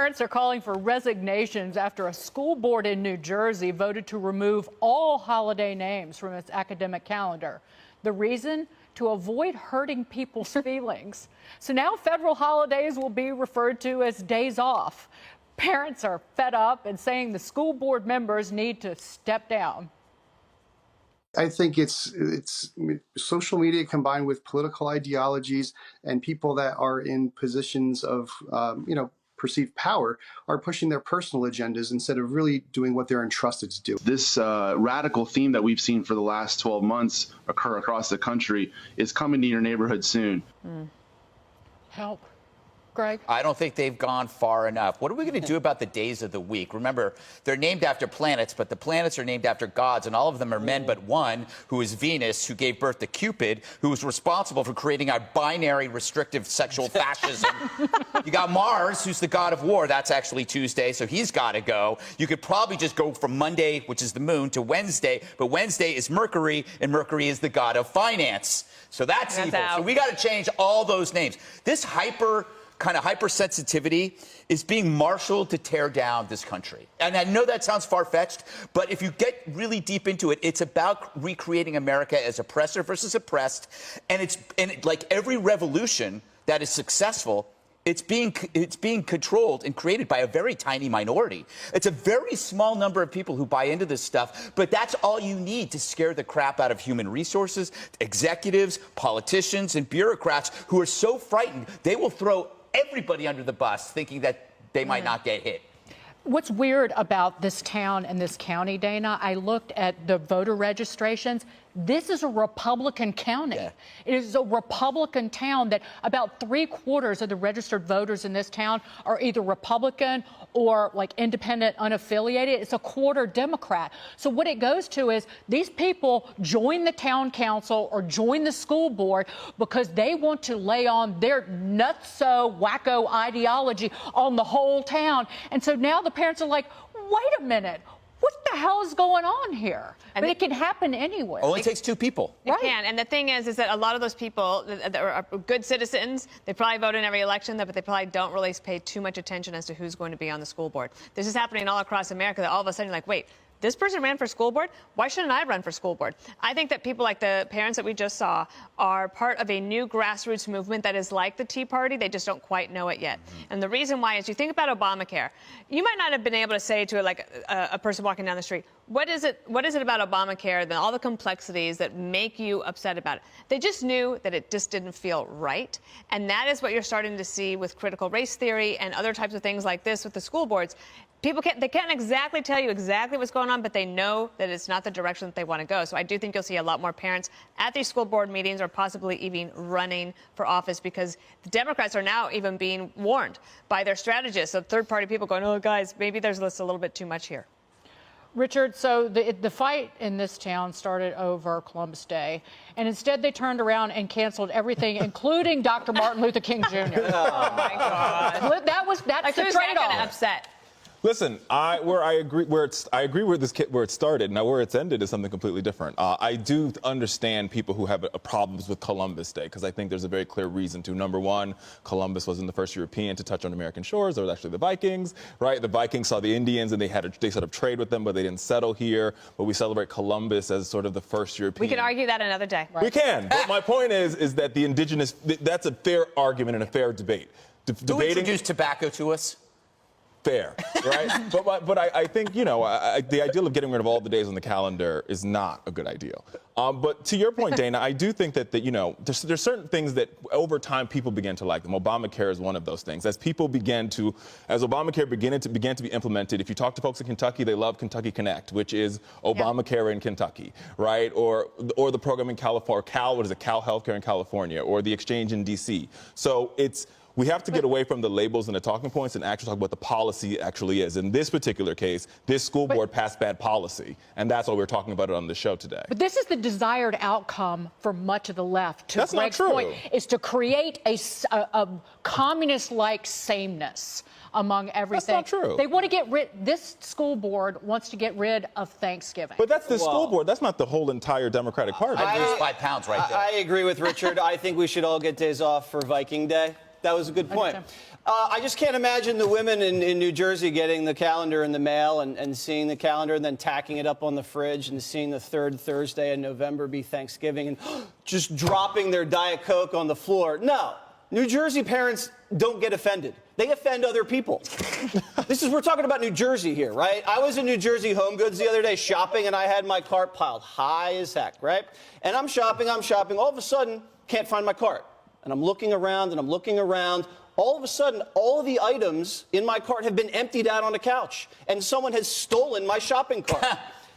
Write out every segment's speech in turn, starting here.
Parents are calling for resignations after a school board in New Jersey voted to remove all holiday names from its academic calendar. The reason? To avoid hurting people's feelings. So now federal holidays will be referred to as days off. Parents are fed up and saying the school board members need to step down. I think it's social media combined with political ideologies and people that are in positions of, perceived power are pushing their personal agendas instead of really doing what they're entrusted to do. This radical theme that we've seen for the last 12 months occur across the country is coming to your neighborhood soon. Help. Greg? I don't think they've gone far enough. What are we going to do about the days of the week? Remember, they're named after planets, but the planets are named after gods, and all of them are men but one, who is Venus, who gave birth to Cupid, who was responsible for creating our binary restrictive sexual fascism. You got Mars, who's the god of war. That's actually Tuesday, so he's got to go. You could probably just go from Monday, which is the moon, to Wednesday, but Wednesday is Mercury, and Mercury is the god of finance. So that's evil. Out. So we got to change all those names. This hypersensitivity is being marshaled to tear down this country. And I know that sounds far-fetched, but if you get really deep into it, it's about recreating America as oppressor versus oppressed. And like every revolution that is successful, it's being controlled and created by a very tiny minority. It's a very small number of people who buy into this stuff, but that's all you need to scare the crap out of human resources, executives, politicians, and bureaucrats who are so frightened they will throw everybody under the bus thinking that they might not get hit. What's weird about this town and this county, Dana, I looked at the voter registrations. This is a Republican county. Yeah. It is a Republican town that about 3/4 of the registered voters in this town are either Republican or like independent, unaffiliated. It's a quarter Democrat. So what it goes to is these people join the town council or join the school board because they want to lay on their nutso wacko ideology on the whole town. And so now the parents are like, wait a minute. What the hell is going on here? But it can happen anywhere. Only takes two people. It can. And the thing is that a lot of those people that are good citizens, they probably vote in every election, but they probably don't really pay too much attention as to who's going to be on the school board. This is happening all across America, that all of a sudden you're like, wait, this person ran for school board? Why shouldn't I run for school board? I think that people like the parents that we just saw are part of a new grassroots movement that is like the Tea Party. They just don't quite know it yet. And the reason why is you think about Obamacare. You might not have been able to say to a person walking down the street, what is it about Obamacare and all the complexities that make you upset about it? They just knew that it just didn't feel right. And that is what you're starting to see with critical race theory and other types of things like this with the school boards. People can't exactly tell you exactly what's going on, but they know that it's not the direction that they want to go. So I do think you'll see a lot more parents at these school board meetings or possibly even running for office because the Democrats are now even being warned by their strategists of third-party people going, oh, guys, maybe there's just a little bit too much here. Richard, so the fight in this town started over Columbus Day, and instead they turned around and canceled everying, including Dr. Martin Luther King Jr. Oh, my God. That's the who's that trade-off. going to upset? Listen, I agree where it started. Now, where it's ended is something completely different. I do understand people who have problems with Columbus Day because I think there's a very clear reason to. Number one, Columbus wasn't the first European to touch on American shores. It was actually the Vikings, right? The Vikings saw the Indians and they set up trade with them, but they didn't settle here. But we celebrate Columbus as sort of the first European. We can argue that another day. Right. We can. But my point is that the indigenous. That's a fair argument and a fair debate. Who introduced tobacco to us? Fair, right? but I think, the ideal of getting rid of all the days on the calendar is not a good ideal. But to your point, Dana, I do think that there's certain things that over time people begin to like them. Obamacare is one of those things. As Obamacare began to be implemented, if you talk to folks in Kentucky, they love Kentucky Connect, which is Obamacare in Kentucky, right? Or the program in California, Cal Healthcare in California, or the exchange in D.C. So we have to get away from the labels and the talking points and actually talk about what the policy actually is. In this particular case, this school board passed bad policy, and that's why we're talking about it on the show today. But this is the desired outcome for much of the left. That's not true. Point is to create a communist-like sameness among everything. That's not true. They want to get rid. This school board wants to get rid of Thanksgiving. But that's the school board. That's not the whole entire Democratic Party. I lose 5 pounds right there. I agree with Richard. I think we should all get days off for Viking Day. That was a good point. I just can't imagine the women in New Jersey getting the calendar in the mail and seeing the calendar and then tacking it up on the fridge and seeing the third Thursday in November be Thanksgiving and just dropping their Diet Coke on the floor. No, New Jersey parents don't get offended. They offend other people. We're talking about New Jersey here, right? I was in New Jersey Home Goods the other day shopping, and I had my cart piled high as heck, right? And I'm shopping. All of a sudden, can't find my cart. And I'm looking around, and I'm looking around. All of a sudden, all of the items in my cart have been emptied out on a couch, and someone has stolen my shopping cart.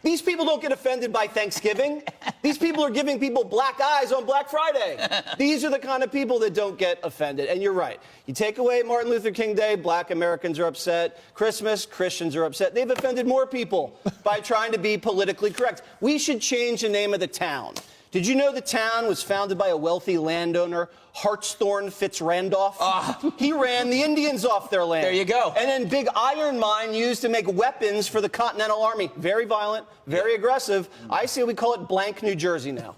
These people don't get offended by Thanksgiving. These people are giving people black eyes on Black Friday. These are the kind of people that don't get offended. And you're right. You take away Martin Luther King Day, Black Americans are upset. Christmas, Christians are upset. They've offended more people by trying to be politically correct. We should change the name of the town. Did you know the town was founded by a wealthy landowner, Hartshorne Fitzrandolph? He ran the Indians off their land. There you go. And then big iron mine used to make weapons for the Continental Army. Very violent, very aggressive. I say we call it blank New Jersey now.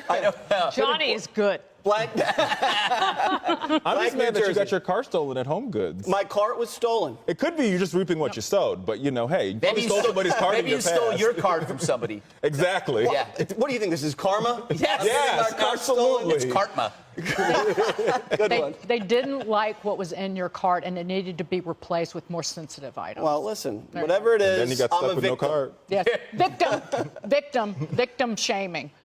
I know. Johnny is good. Blank. I'm just mad that you got your car stolen at Home Goods. My cart was stolen. It could be you just reaping what you sowed, but you know, hey, you probably stole somebody's card in Maybe your you stole past. your card from somebody. Exactly. Yeah. What do you think? This is karma? Yes. Yes, My car's stolen? absolutely. It's karma. Good one. They didn't like what was in your cart, and it needed to be replaced with more sensitive items. Well, listen, whatever it is, Then you got I'm stuck a with victim. no card. Yes. Victim shaming.